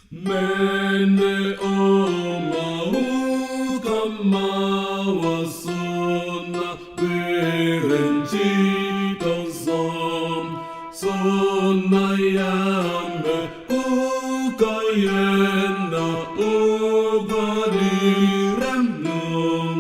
Mene o mahukamawasuna Virenjitosam Sonayame ukayena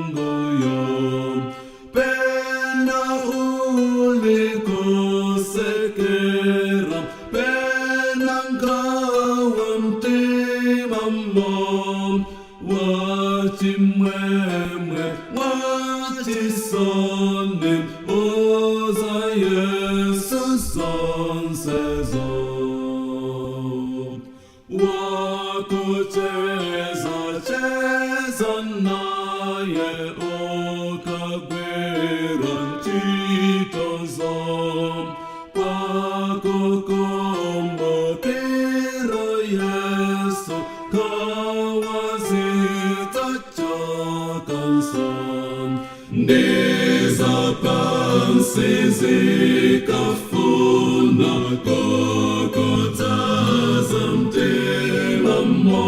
ubadiramnungoyam Pena ulikosekeram Penangkawam timamam Wachimwemwe wachisonim Oza Yesus sonsezom Wakucheza cheza naye okagberan chitozom Pakukombo kiro Yesu kawazita chakansan Neza pansizi kafuna kokotazam timamo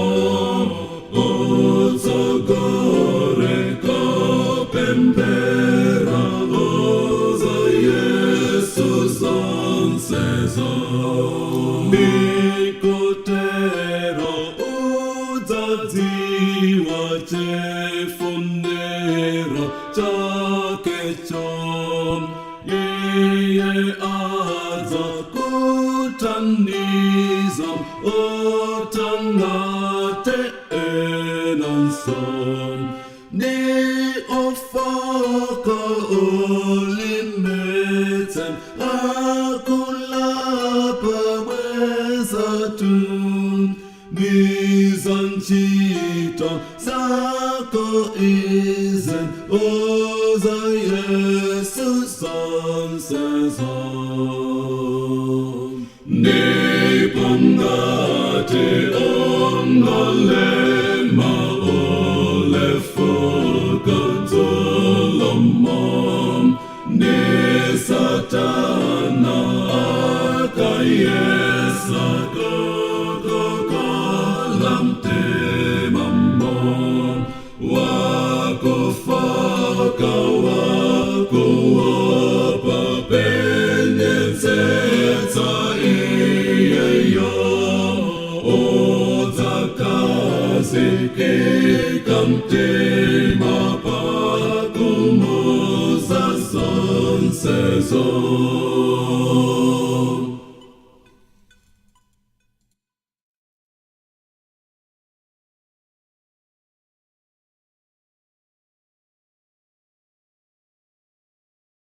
Otsogore kopempera Oza Jesus onsezon Mikotero uzadziwa chefunera chakechom Iye adza kutanizam otanate enanson Ni ofaka olimetem akulapa wezatun Nizanchita zako izen Oza Yesus sonsezon Nipangate ongalema olefokatolomom Ne satana akayesa kokokolam temamom Wakofaka wakoapa penyezetsa iyeyo Odzakazi kikamtima pakumuza sonsezon